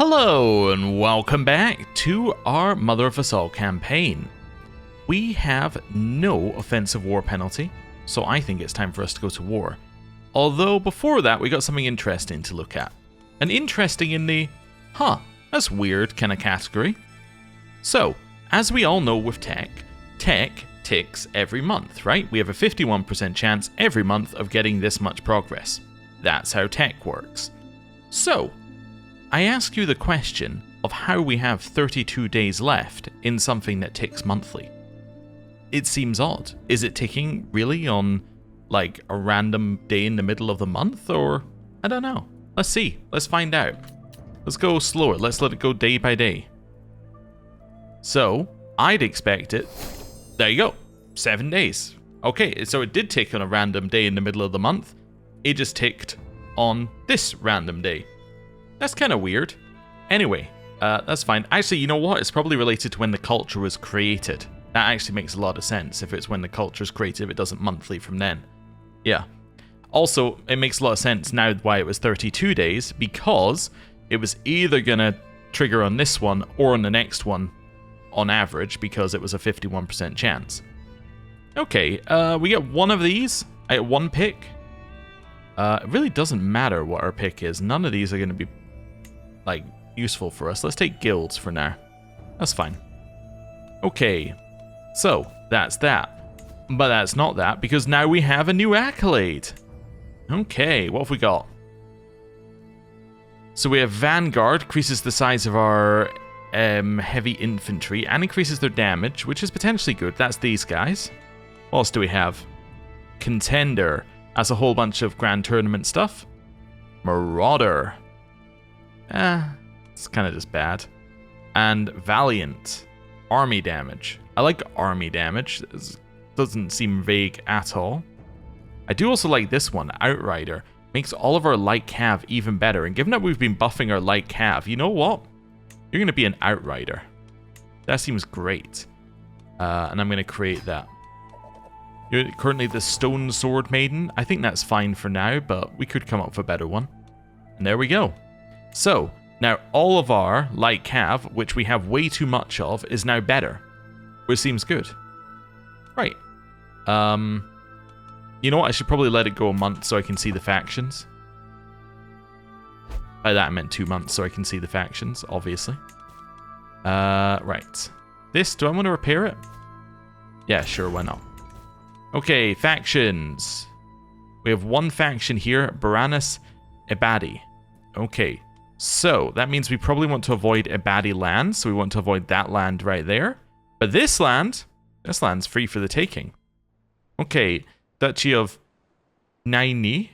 Hello and welcome back to our Mother of Us All campaign. We have no offensive war penalty, so I think it's time for us to go to war. Although before that we got something interesting to look at. And interesting in the, that's weird kind of category. So, as we all know with tech ticks every month, right? We have a 51% chance every month of getting this much progress. That's how tech works. So, I ask you the question of how we have 32 days left in something that ticks monthly. It seems odd. Is it ticking really on like a random day in the middle of the month, or I don't know. Let's see. Let's find out. Let's go slower. Let's let it go day by day. So, I'd expect it. There you go. 7 days. Okay, so it did tick on a random day in the middle of the month. It just ticked on this random day. That's kind of weird. Anyway, that's fine. Actually, you know what? It's probably related to when the culture was created. That actually makes a lot of sense. If it's when the culture is created, it doesn't monthly from then. Yeah. Also, it makes a lot of sense now why it was 32 days, because it was either going to trigger on this one or on the next one on average, because it was a 51% chance. Okay, we get one of these. I get one pick. It really doesn't matter what our pick is. None of these are going to be like useful for us. Let's take guilds for now. That's fine. Okay, so that's that. But that's not that, because now we have a new accolade. Okay, what have we got? So we have Vanguard, increases the size of our heavy infantry and increases their damage, which is potentially good. That's these guys. What else do we have? Contender, as a whole bunch of Grand Tournament stuff. Marauder. It's kind of just bad. And Valiant. Army damage. I like army damage. It doesn't seem vague at all. I do also like this one, Outrider. Makes all of our light cav even better. And given that we've been buffing our light cav, you know what? You're going to be an Outrider. That seems great. And I'm going to create that. You're currently the Stone Sword Maiden. I think that's fine for now, but we could come up with a better one. And there we go. So, now all of our light cav, which we have way too much of, is now better. Which seems good. Right. You know what? I should probably let it go a month so I can see the factions. By that I meant 2 months so I can see the factions, obviously. Right. This, do I want to repair it? Yeah, sure, why not? Okay, factions. We have one faction here, Baranus Abadi. Okay, so that means we probably want to avoid Abadi land, so we want to avoid that land right there. But this land's free for the taking. Okay, Duchy of Naini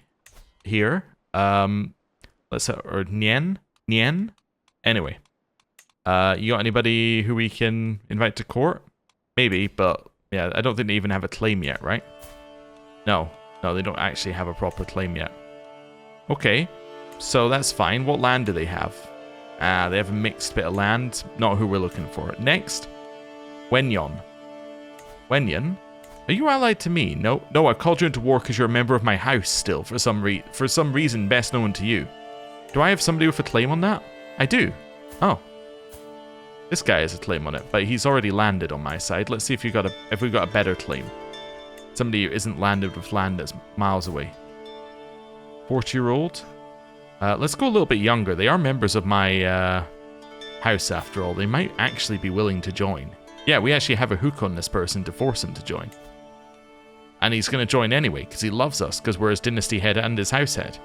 here. Let's or Nien. Anyway, you got anybody who we can invite to court? Maybe, but yeah, I don't think they even have a claim yet, right? No, they don't actually have a proper claim yet. Okay, so that's fine. What land do they have? They have a mixed bit of land. Not who we're looking for. Next, Wenyon. Wenyon? Are you allied to me? No, I called you into war because you're a member of my house still, for some reason best known to you. Do I have somebody with a claim on that? I do. Oh. This guy has a claim on it, but he's already landed on my side. Let's see if we've got a better claim. Somebody who isn't landed with land that's miles away. 40-year-old? Let's go a little bit younger. They are members of my house after all. They might actually be willing to join. Yeah, we actually have a hook on this person to force him to join. And he's going to join anyway, because he loves us, because we're his dynasty head and his house head.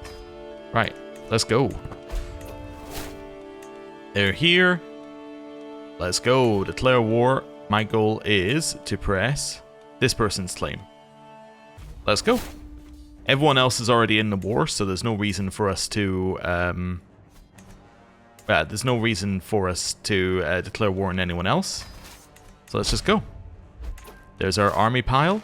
Right, let's go. They're here. Let's go. Declare war. My goal is to press this person's claim. Let's go. Everyone else is already in the war, so there's no reason for us to declare war on anyone else. So let's just go. There's our army pile.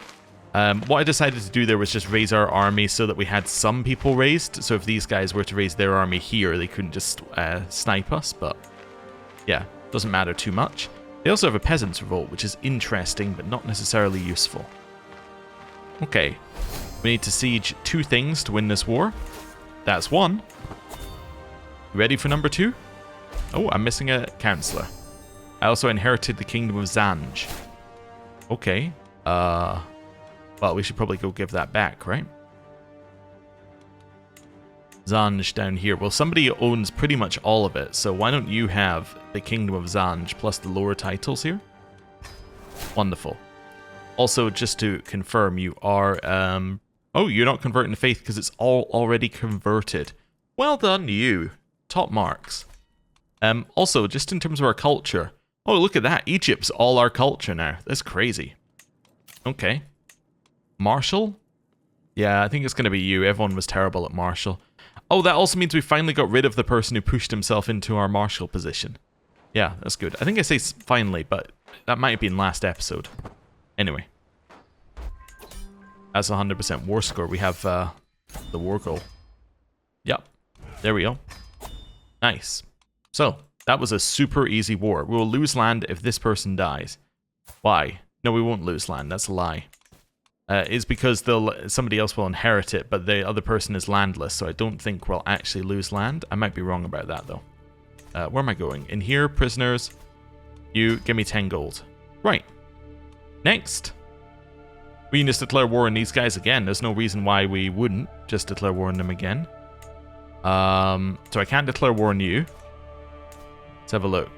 What I decided to do there was just raise our army so that we had some people raised. So if these guys were to raise their army here, they couldn't just snipe us. But yeah, doesn't matter too much. They also have a peasants' revolt, which is interesting, but not necessarily useful. Okay, we need to siege 2 things to win this war. That's 1. You ready for number 2? Oh, I'm missing a councillor. I also inherited the kingdom of Zanj. Okay. Well, we should probably go give that back, right? Zanj down here. Well, somebody owns pretty much all of it, so why don't you have the kingdom of Zanj plus the lower titles here? Wonderful. Also, just to confirm, you are... oh, you're not converting to faith because it's all already converted. Well done, you. Top marks. Also, just in terms of our culture... Oh, look at that. Egypt's all our culture now. That's crazy. Okay. Marshall? Yeah, I think it's going to be you. Everyone was terrible at Marshall. Oh, that also means we finally got rid of the person who pushed himself into our Marshall position. Yeah, that's good. I think I say finally, but that might have been last episode. Anyway. That's 100% war score. We have the war goal. Yep. There we go. Nice. So, that was a super easy war. We will lose land if this person dies. Why? No, we won't lose land. That's a lie. It's because somebody else will inherit it, but the other person is landless, so I don't think we'll actually lose land. I might be wrong about that, though. Where am I going? In here, prisoners. You give me 10 gold. Right. Next. We can just declare war on these guys again. There's no reason why we wouldn't just declare war on them again. So I can't declare war on you. Let's have a look.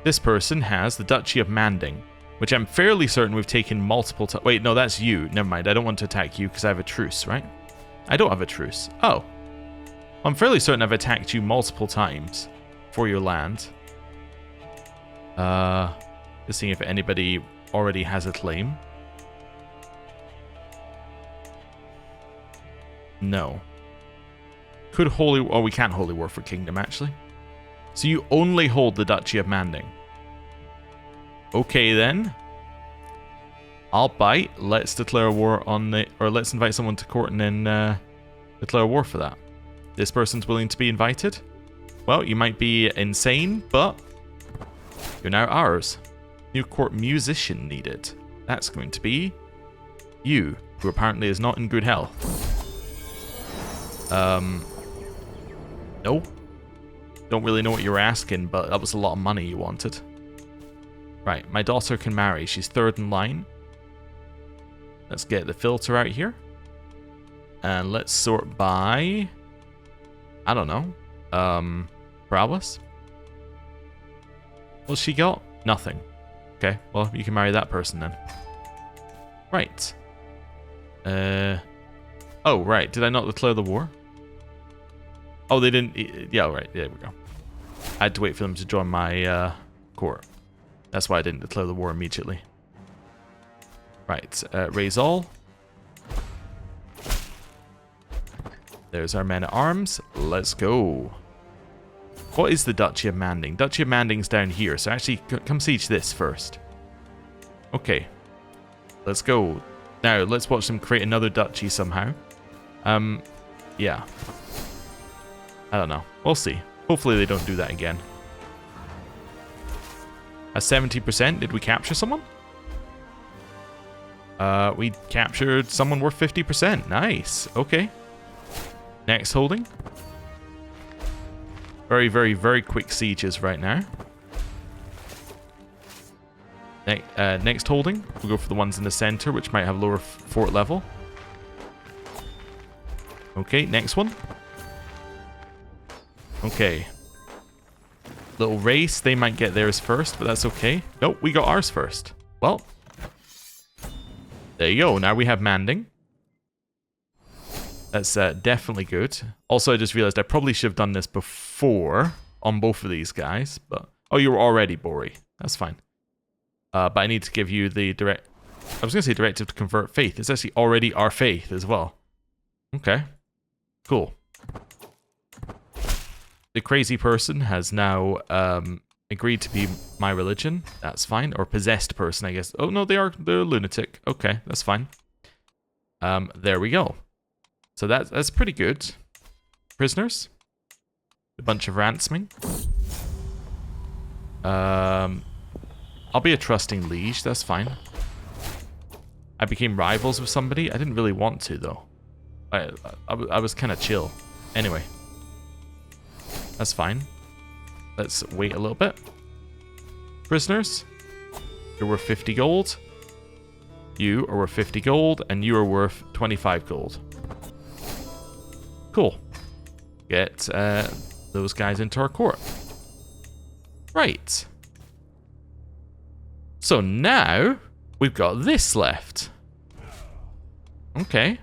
This person has the Duchy of Manding, which I'm fairly certain we've taken multiple times. Wait, no, that's you. Never mind. I don't want to attack you because I have a truce, right? I don't have a truce. Oh. I'm fairly certain I've attacked you multiple times for your land. Just seeing if anybody already has a claim. No. Could holy... Oh, we can't holy war for kingdom, actually. So you only hold the Duchy of Manding. Okay, then. I'll bite. Let's declare war on the... Or let's invite someone to court and then declare war for that. This person's willing to be invited. Well, you might be insane, but you're now ours. New court musician needed. That's going to be you, who apparently is not in good health. No. Don't really know what you were asking, but that was a lot of money you wanted. Right, my daughter can marry. She's third in line. Let's get the filter out here. And let's sort by... I don't know. Prowess? What's she got? Nothing. Okay, well, you can marry that person then. Right. Oh, right. Did I not declare the war? Oh, they didn't... Yeah, right. There we go. I had to wait for them to join my court. That's why I didn't declare the war immediately. Right. Raise all. There's our men-at-arms. Let's go. What is the Duchy of Manding? Duchy of Manding's down here, so actually come siege this first. Okay. Let's go. Now, let's watch them create another duchy somehow. Yeah. I don't know. We'll see. Hopefully they don't do that again. A 70%? Did we capture someone? We captured someone worth 50%. Nice. Okay. Next holding. Very, very, very quick sieges right now. Next holding. We'll go for the ones in the center, which might have lower fort level. Okay, next one. Okay. Little race. They might get theirs first, but that's okay. Nope, we got ours first. Well. There you go. Now we have Manding. That's definitely good. Also, I just realized I probably should have done this before on both of these guys. But oh, you were already Bori. That's fine. But I need to give you the direct... I was going to say directive to convert faith. It's actually already our faith as well. Okay. Cool. The crazy person has now agreed to be my religion. That's fine. Or possessed person, I guess. Oh, no, they're a lunatic. Okay, that's fine. There we go. So that's pretty good. Prisoners. A bunch of ransoming. I'll be a trusting liege. That's fine. I became rivals with somebody. I didn't really want to, though. I was kind of chill. Anyway. That's fine. let's wait a little bit. Prisoners, you're worth 50 gold. You are worth 50 gold, and you are worth 25 gold. Cool. Get those guys into our court. Right. So now we've got this left. Okay.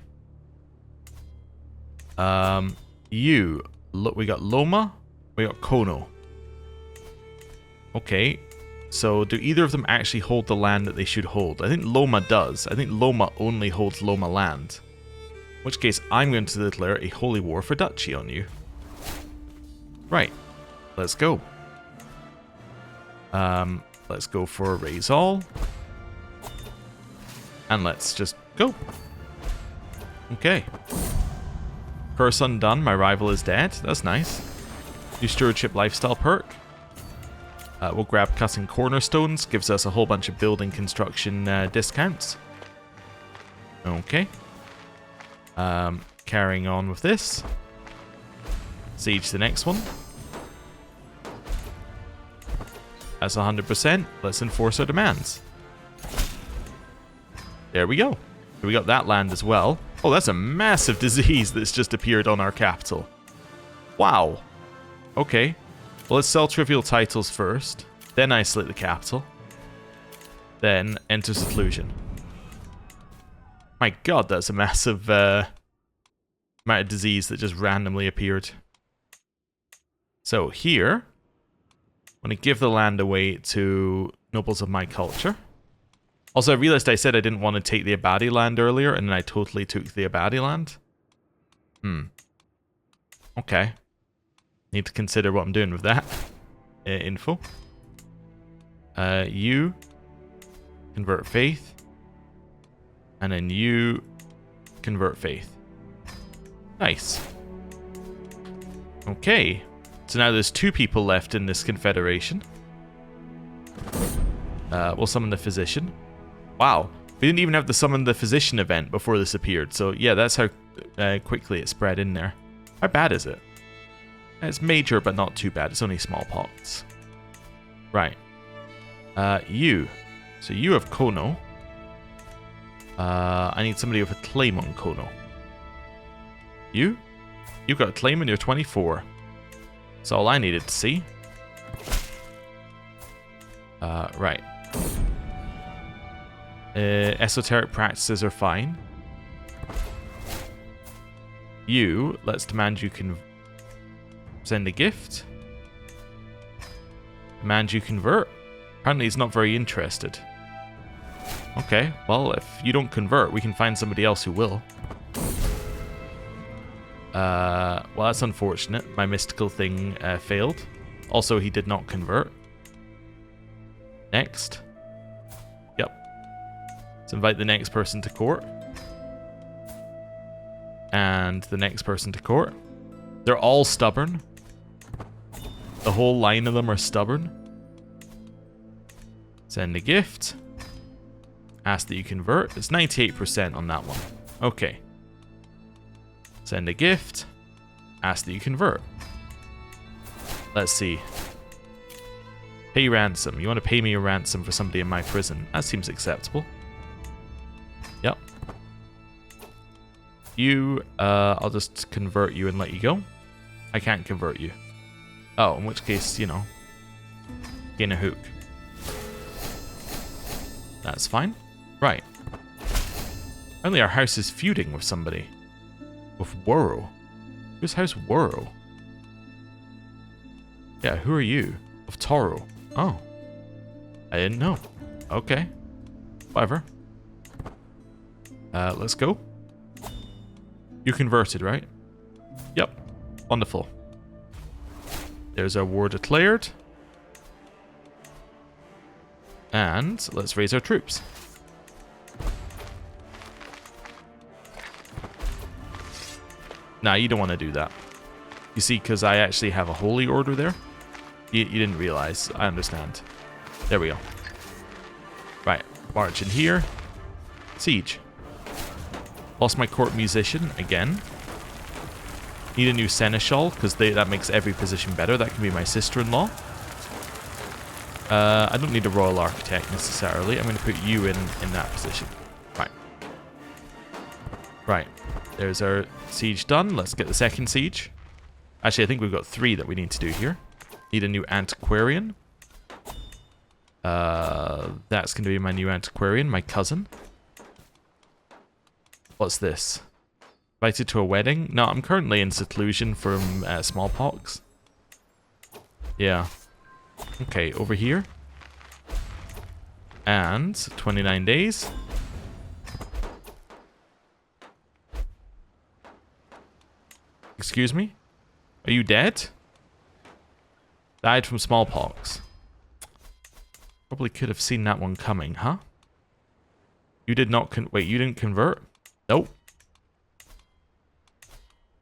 Look, we got Loma, we got Kono. Okay. So do either of them actually hold the land that they should hold? I think Loma does. I think Loma only holds Loma land. In which case, I'm going to declare a holy war for duchy on you. Right. Let's go. Let's go for raise all. And let's just go. Okay. Curse undone, my rival is dead. That's nice. New stewardship lifestyle perk. We'll grab cutting cornerstones. Gives us a whole bunch of building construction discounts. Okay. Carrying on with this. Siege the next one. That's 100%. Let's enforce our demands. There we go. We got that land as well. Oh, that's a massive disease that's just appeared on our capital. Wow. Okay. Well, let's sell trivial titles first. Then isolate the capital. Then enter seclusion. My god, that's a massive amount of disease that just randomly appeared. So here, I'm going to give the land away to nobles of my culture. Also, I realized I said I didn't want to take the Abadi land earlier, and then I totally took the Abadi land. Okay. Need to consider what I'm doing with that info. You convert faith. And then you convert faith. Nice. Okay. So now there's 2 people left in this confederation. We'll summon the physician. Wow. We didn't even have to summon the physician event before this appeared. So yeah, that's how quickly it spread in there. How bad is it? It's major, but not too bad. It's only smallpox. Right. You. So you have Kono. I need somebody with a claim on Kono. You? You've got a claim and you're 24. That's all I needed to see. Right. Esoteric practices are fine. You, let's demand you can send a gift. Demand you convert. Apparently he's not very interested. Okay, well, if you don't convert, we can find somebody else who will. Well, that's unfortunate. My mystical thing failed. Also, he did not convert. Next. Yep. Let's invite the next person to court. And the next person to court. They're all stubborn. The whole line of them are stubborn. Send a gift. Ask that you convert. It's 98% on that one. Okay. Send a gift. Ask that you convert. Let's see. Pay ransom. You want to pay me a ransom for somebody in my prison. That seems acceptable. Yep. You, I'll just convert you and let you go. I can't convert you. Oh, in which case, you know, gain a hook. That's fine. Right. Only our house is feuding with somebody. With Wuro. Whose house Wuro? Yeah, who are you? Of Toro. Oh. I didn't know. Okay. Whatever. Let's go. You converted, right? Yep. Wonderful. There's our war declared. And let's raise our troops. Nah, you don't want to do that. You see, because I actually have a holy order there. You didn't realize. I understand. There we go. Right. March in here. Siege. Lost my court musician again. Need a new seneschal, because that makes every position better. That can be my sister-in-law. I don't need a royal architect necessarily. I'm going to put you in that position. Right. Right. There's our siege done. Let's get the second siege. Actually, I think we've got 3 that we need to do here. Need a new antiquarian. That's going to be my new antiquarian, my cousin. What's this? Invited to a wedding? No, I'm currently in seclusion from smallpox. Yeah. Okay, over here. And 29 days. Excuse me? Are you dead? Died from smallpox. Probably could have seen that one coming, huh? You did not wait, you didn't convert? Nope.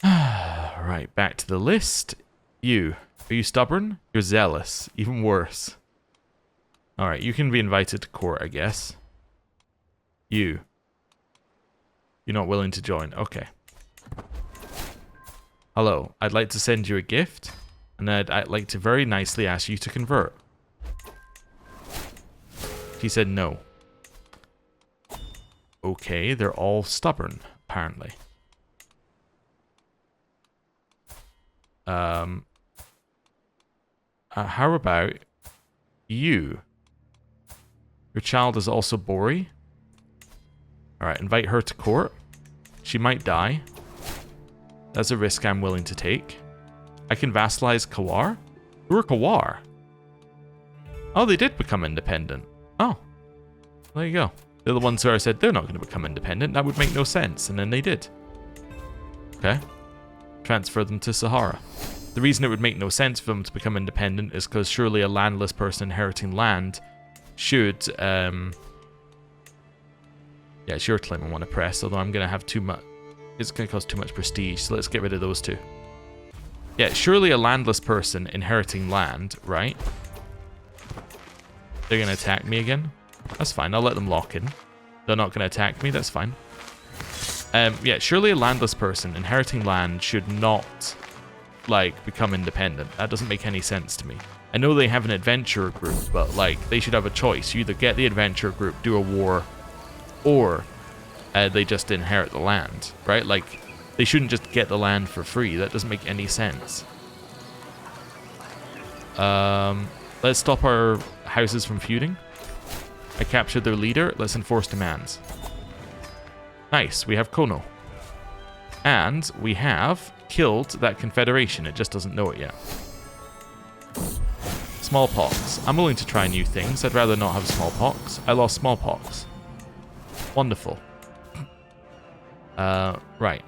Right, back to the list. You. Are you stubborn? You're zealous. Even worse. Alright, you can be invited to court, I guess. You. You're not willing to join. Okay. Hello, I'd like to send you a gift, and I'd like to very nicely ask you to convert. He said no. Okay, they're all stubborn, apparently. How about you? Your child is also Bori. Alright, invite her to court. She might die. That's a risk I'm willing to take. I can vassalize Kawar? Who are Kawar? Oh, they did become independent. Oh, there you go. They're the ones who I said they're not going to become independent. That would make no sense, and then they did. Okay. Transfer them to Sahara. The reason it would make no sense for them to become independent is because surely a landless person inheriting land should... Yeah, it's your claim I want to press, although I'm going to have too much... It's going to cause too much prestige, so let's get rid of those 2. Yeah, surely a landless person inheriting land, right? They're going to attack me again? That's fine, I'll let them lock in. They're not going to attack me, that's fine. Yeah, surely a landless person inheriting land should not, like, become independent. That doesn't make any sense to me. I know they have an adventurer group, but, like, they should have a choice. You either get the adventurer group, do a war, or they just inherit the land, right? Like, they shouldn't just get the land for free. That doesn't make any sense. Let's stop our houses from feuding. I captured their leader. Let's enforce demands. Nice, we have Kono. And we have killed that confederation. It just doesn't know it yet. Smallpox. I'm willing to try new things. I'd rather not have smallpox. I lost smallpox. Wonderful. Right.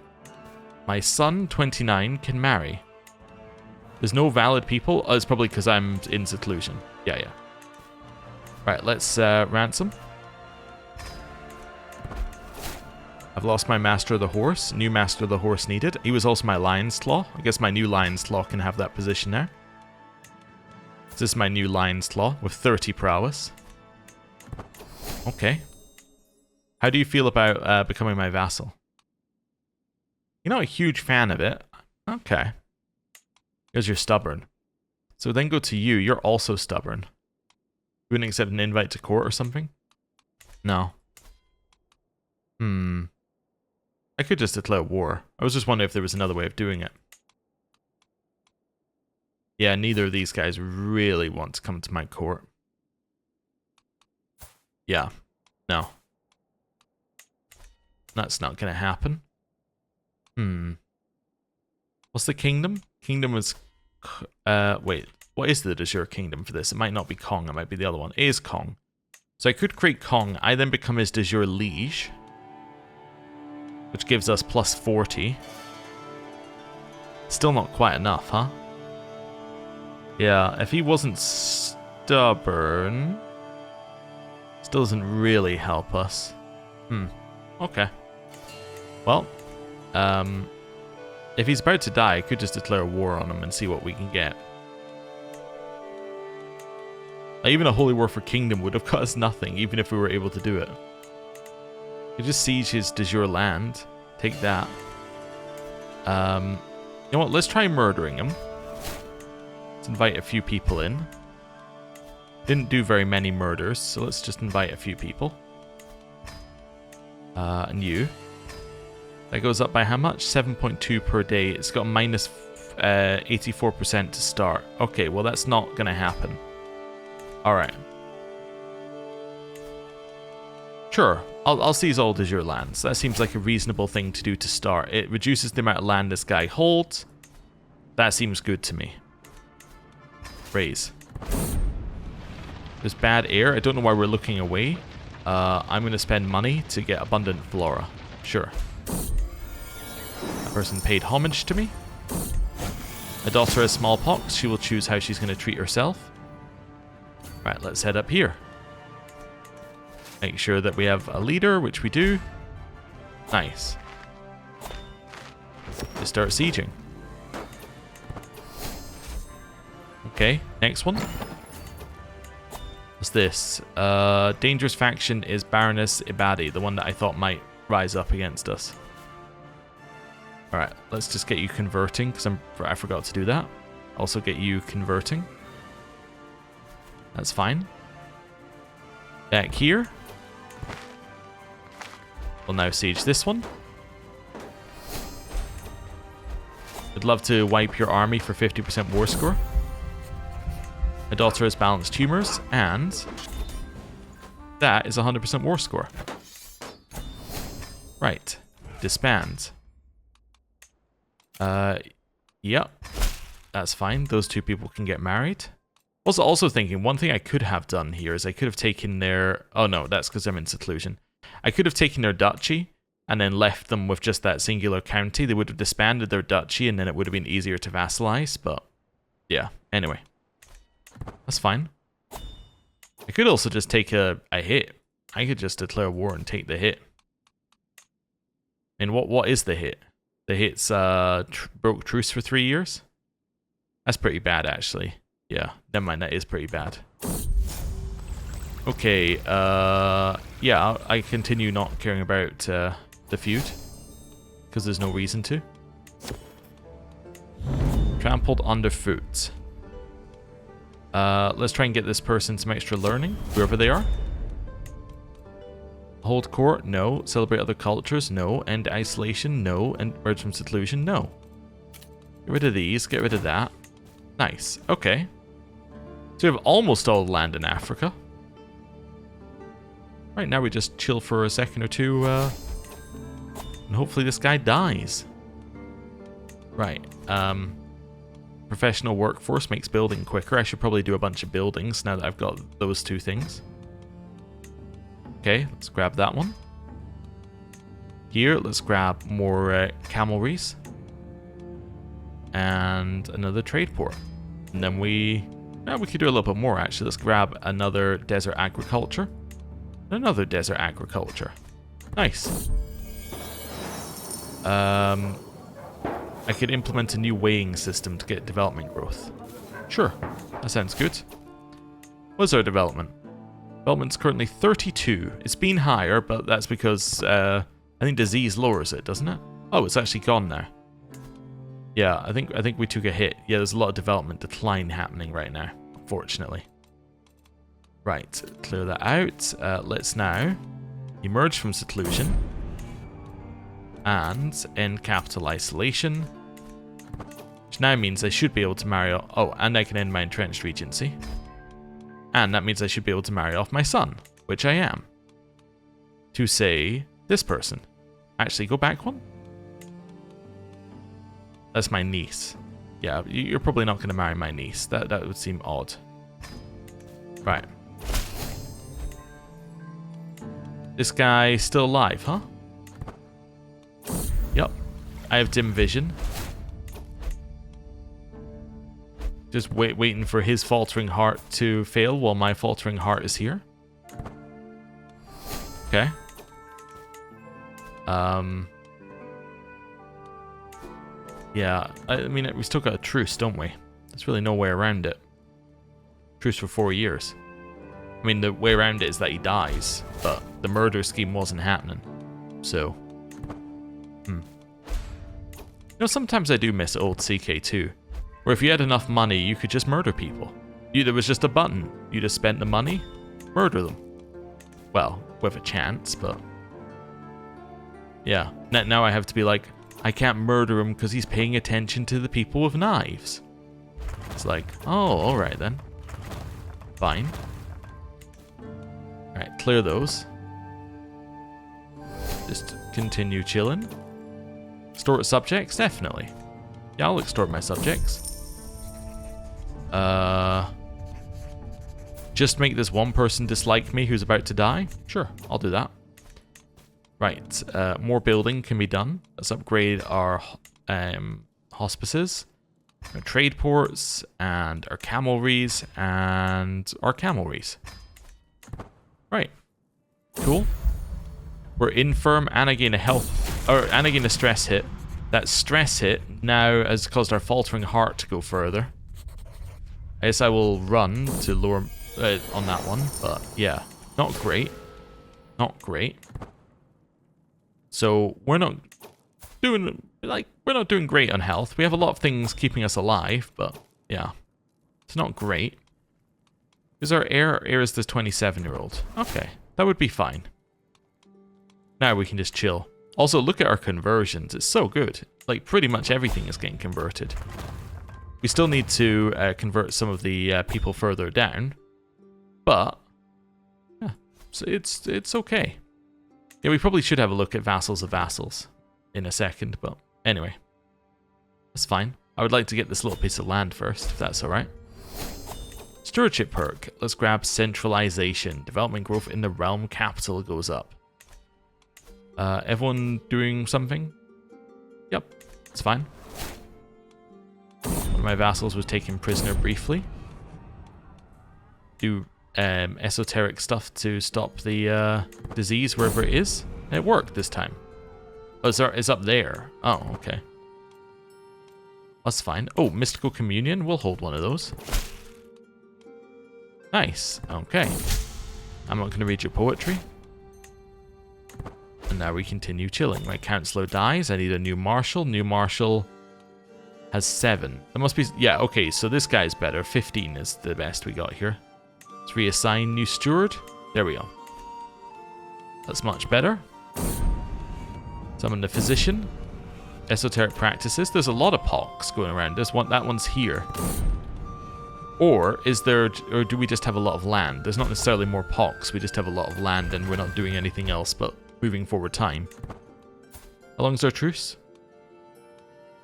My son, 29, can marry. There's no valid people. Oh, it's probably because I'm in seclusion. Yeah, yeah. Right, let's ransom. I've lost my master of the horse. New master of the horse needed. He was also my lion's claw. I guess my new lion's claw can have that position there. This is my new lion's claw with 30 prowess. Okay. How do you feel about becoming my vassal? You're not a huge fan of it. Okay. Because you're stubborn. So then go to you. You're also stubborn. You wouldn't accept an invite to court or something? No. I could just declare war. I was just wondering if there was another way of doing it. Yeah, neither of these guys really want to come to my court. Yeah. No. That's not going to happen. What's the kingdom? Kingdom was... wait. What is the de jure kingdom for this? It might not be Kong. It might be the other one. It is Kong. So I could create Kong. I then become his de jure liege. Which gives us plus 40. Still not quite enough, huh? Yeah, if he wasn't stubborn... Still doesn't really help us. Okay. Well, if he's about to die, I could just declare war on him and see what we can get. Even a holy war for kingdom would have got us nothing, even if we were able to do it. We just siege his de jure land. Take that. You know what? Let's try murdering him. Let's invite a few people in. Didn't do very many murders, so let's just invite a few people. And you. That goes up by how much? 7.2 per day. It's got a minus 84% to start. Okay, well that's not going to happen. Alright. Sure, I'll seize all de jure lands. That seems like a reasonable thing to do to start. It reduces the amount of land this guy holds. That seems good to me. Raise. There's bad air. I don't know why we're looking away. I'm going to spend money to get abundant flora. Sure. That person paid homage to me. A daughter has smallpox. She will choose how she's going to treat herself. Right, let's head up here. Make sure that we have a leader, which we do. Nice. Just start sieging. Okay, next one. What's this? Dangerous faction is Baroness Ibadi, the one that I thought might rise up against us. Alright, let's just get you converting, because I forgot to do that. Also get you converting. That's fine. Back here. We'll now siege this one. I'd love to wipe your army for 50% war score. My daughter has balanced humors, and that is 100% war score. Right. Disband. Yep. That's fine. Those two people can get married. Was also thinking, one thing I could have done here is I could have taken their... Oh no, that's because I'm in seclusion. I could have taken their duchy and then left them with just that singular county. They would have disbanded their duchy and then it would have been easier to vassalize, but yeah, anyway. That's fine. I could also just take a hit. I could just declare war and take the hit. And what is the hit? The hit's broke truce for 3 years? That's pretty bad, actually. Yeah, never mind, that is pretty bad. Okay, yeah, I continue not caring about the feud. Because there's no reason to. Trampled underfoot. Let's try and get this person some extra learning, whoever they are. Hold court, no. Celebrate other cultures, no. End isolation, no. And merge from seclusion, no. Get rid of these, get rid of that. Nice, okay. So we have almost all the land in Africa. Right, now we just chill for a second or two, and hopefully this guy dies. Right, professional workforce makes building quicker. I should probably do a bunch of buildings now that I've got those two things. Okay, let's grab that one. Here, let's grab more camelries. And another trade port. And then we could do a little bit more actually. Let's grab another desert agriculture. Another desert agriculture. Nice. I could implement a new weighing system to get development growth. Sure, that sounds good. What's our development? Development's currently 32. It's been higher, but that's because I think disease lowers it, doesn't it? Oh, it's actually gone now. Yeah, I think we took a hit. Yeah, there's a lot of development decline happening right now, unfortunately. Right, clear that out. Let's now emerge from seclusion and end capital isolation, which now means I should be able to marry... Oh, and I can end my entrenched regency. And that means I should be able to marry off my son, which I am. To say, this person. Actually, go back one. That's my niece. Yeah, you're probably not going to marry my niece. That would seem odd. Right. This guy still alive, huh? Yep. I have dim vision. Just waiting for his faltering heart to fail while my faltering heart is here. Okay. Yeah, I mean, we still got a truce, don't we? There's really no way around it. Truce for 4 years. I mean, the way around it is that he dies, but the murder scheme wasn't happening. So, You know, sometimes I do miss old CK2, where if you had enough money, you could just murder people. There was just a button. You just spent the money, murder them. Well, with a chance, but... Yeah, now I have to be like, I can't murder him because he's paying attention to the people with knives. It's like, oh, alright then. Fine. Alright, clear those. Just continue chilling. Store subjects? Definitely. Yeah, I'll extort my subjects. Just make this one person dislike me who's about to die? Sure, I'll do that. Right, more building can be done. Let's upgrade our hospices, our trade ports, and our camelries, and our camelries. Right, cool. We're infirm, and I gain a health, or and I gain a stress hit. That stress hit now has caused our faltering heart to go further. I guess I will run to lower on that one, but yeah, not great. Not great. So we're not doing great on health. We have a lot of things keeping us alive, but yeah, it's not great. Is our heir? Heir is the 27-year-old. Okay, that would be fine. Now we can just chill. Also, look at our conversions. It's so good. Like, pretty much everything is getting converted. We still need to convert some of the people further down. But, yeah, so it's okay. Yeah, we probably should have a look at vassals of vassals in a second, but anyway. That's fine. I would like to get this little piece of land first, if that's alright. Stewardship perk. Let's grab centralization. Development growth in the realm capital goes up. Everyone doing something? Yep, it's fine. One of my vassals was taken prisoner briefly. Do esoteric stuff to stop the disease wherever it is. And it worked this time. Oh, it's up there. Oh, okay. That's fine. Oh, mystical communion. We'll hold one of those. Nice. Okay. I'm not going to read your poetry. And now we continue chilling. My councillor dies. I need a new marshal. New marshal has 7. That must be... Yeah, okay, so this guy's better. 15 is the best we got here. Let's reassign new steward. There we go. That's much better. Summon the physician. Esoteric practices. There's a lot of pox going around. There's one. That one's here. Or is there... Or do we just have a lot of land? There's not necessarily more pox. We just have a lot of land and we're not doing anything else but... moving forward time. How long is our truce?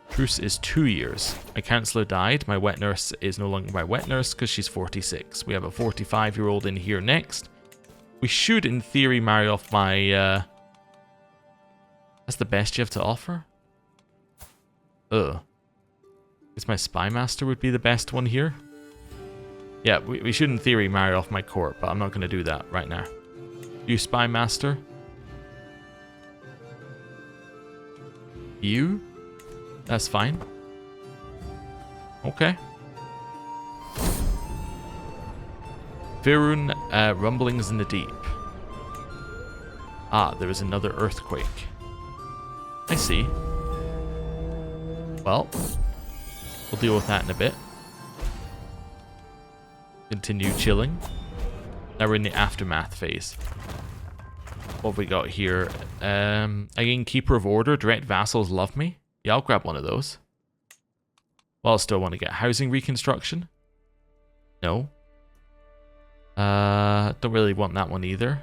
Truce is 2 years. My councillor died. My wet nurse is no longer my wet nurse because she's 46. We have a 45-year-old in here next. We should, in theory, marry off my... That's the best you have to offer? Ugh. Guess my spy master would be the best one here. Yeah, we should, in theory, marry off my court, but I'm not going to do that right now. You spy master? You? That's fine. Okay. Virun, rumblings in the deep. Ah, there is another earthquake. I see. Well, we'll deal with that in a bit. Continue chilling. Now we're in the aftermath phase. What have we got here? Again, Keeper of Order, direct vassals love me. Yeah, I'll grab one of those. Well, I still want to get housing reconstruction. No. Don't really want that one either.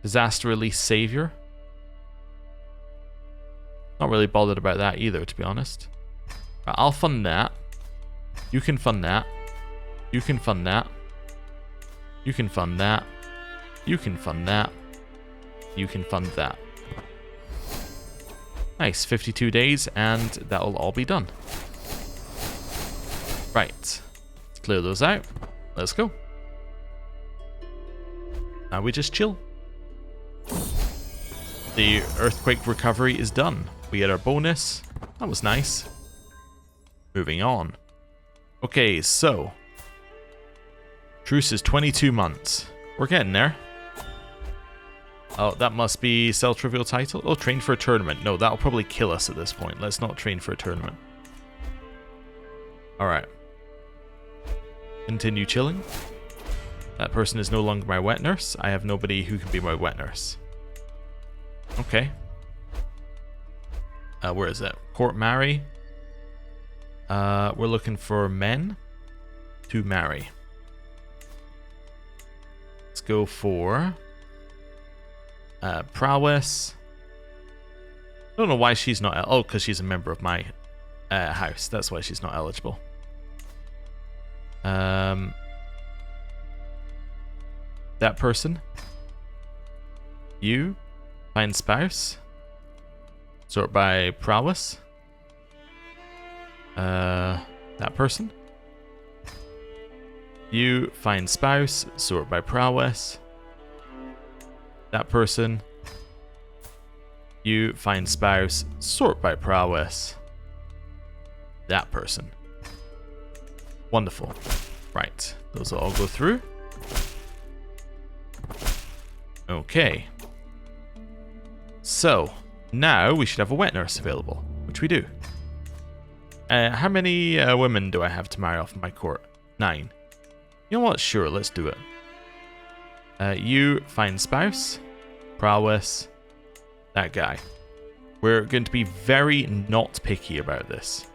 Disaster Release Savior. Not really bothered about that either, to be honest. Right, I'll fund that. You can fund that. You can fund that. You can fund that. You can fund that. You can fund that. Nice, 52 days, and that'll all be done. Right. Let's clear those out. Let's go. Now we just chill. The earthquake recovery is done. We get our bonus. That was nice. Moving on. Okay, so. Truce is 22 months. We're getting there. Oh, that must be sell trivial title. Oh, train for a tournament. No, that'll probably kill us at this point. Let's not train for a tournament. Alright. Continue chilling. That person is no longer my wet nurse. I have nobody who can be my wet nurse. Okay. Where is it? Court marry. We're looking for men to marry. Let's go for prowess. I don't know why she's not... Oh, because she's a member of my house. That's why she's not eligible. That person. You. Find spouse. Sort by prowess. That person. You. Find spouse. Sort by prowess. That person. You. Find spouse. Sort by prowess. That person. Wonderful. Right. Those will all go through. Okay. So, now we should have a wet nurse available, which we do. How many women do I have to marry off my court? 9. You know what? Sure, let's do it. You find spouse, prowess, that guy. We're going to be very not picky about this.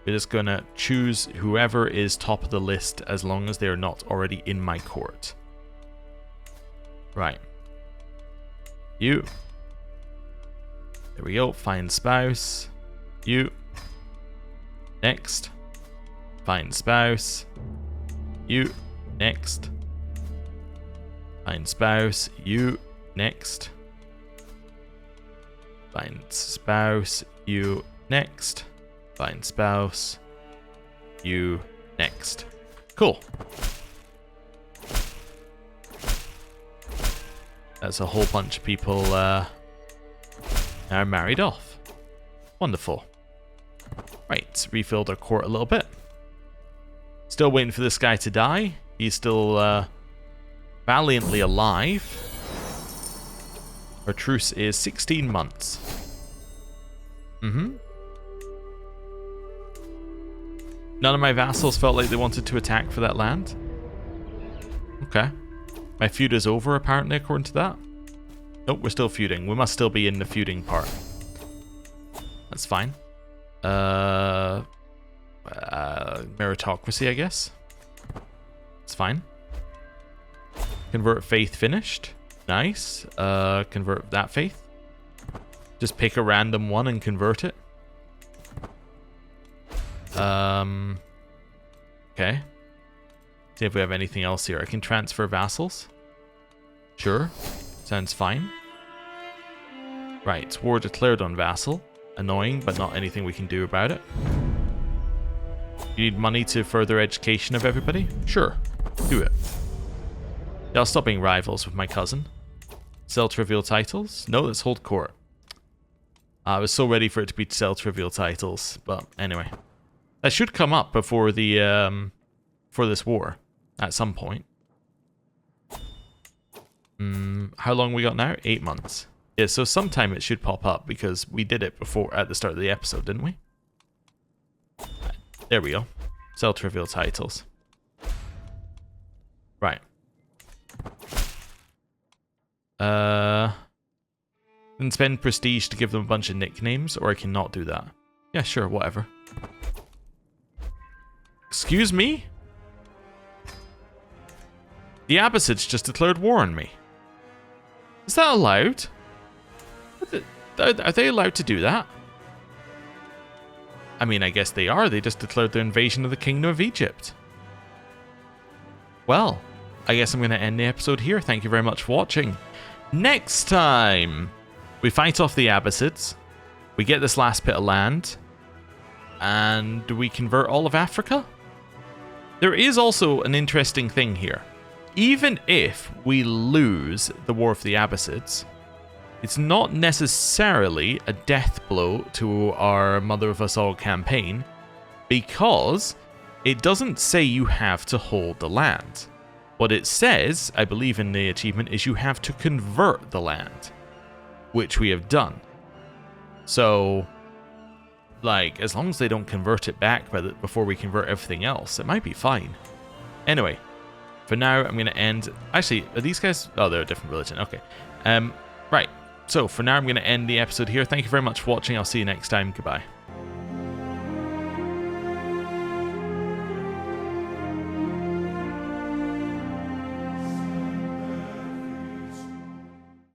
We're just going to choose whoever is top of the list as long as they're not already in my court. Right. You. There we go. Find spouse. You. Next. Find spouse. You. Next. Find spouse. You. Next. Find spouse. You. Next. Find spouse. You. Next. Cool. That's a whole bunch of people now married off. Wonderful. Right, refilled our court a little bit. Still waiting for this guy to die. He's still valiantly alive. Our truce is 16 months. None of my vassals felt like they wanted to attack for that land. Okay. My feud is over, apparently, according to that. Nope, we're still feuding. We must still be in the feuding part. That's fine. Meritocracy, I guess. It's fine. Convert faith finished. Nice. Convert that faith. Just pick a random one and convert it. Okay. See if we have anything else here. I can transfer vassals. Sure. Sounds fine. Right. War declared on vassal. Annoying, but not anything we can do about it. You need money to further education of everybody? Sure. Do it. Yeah, I'll stop being rivals with my cousin. Sell trivial titles? No, let's hold court. I was so ready for it to be sell trivial titles, but anyway. That should come up before the, for this war. At some point. How long we got now? 8 months. Yeah, so sometime it should pop up because we did it before at the start of the episode, didn't we? There we go. Sell trivial titles. Right. And spend prestige to give them a bunch of nicknames, or I cannot do that. Yeah, sure, whatever. Excuse me? The Abbasids just declared war on me. Is that allowed? Are they allowed to do that? I mean, I guess they are. They just declared their invasion of the Kingdom of Egypt. Well, I guess I'm going to end the episode here. Thank you very much for watching. Next time, we fight off the Abbasids. We get this last bit of land. And we convert all of Africa? There is also an interesting thing here. Even if we lose the War of the Abbasids, it's not necessarily a death blow to our Mother of Us All campaign, because it doesn't say you have to hold the land. What it says, I believe in the achievement, is you have to convert the land, which we have done. So, like, as long as they don't convert it back before we convert everything else, it might be fine. Anyway, for now, I'm going to end... Actually, are these guys... Oh, they're a different religion. Okay. Right. So, for now, I'm going to end the episode here. Thank you very much for watching. I'll see you next time. Goodbye.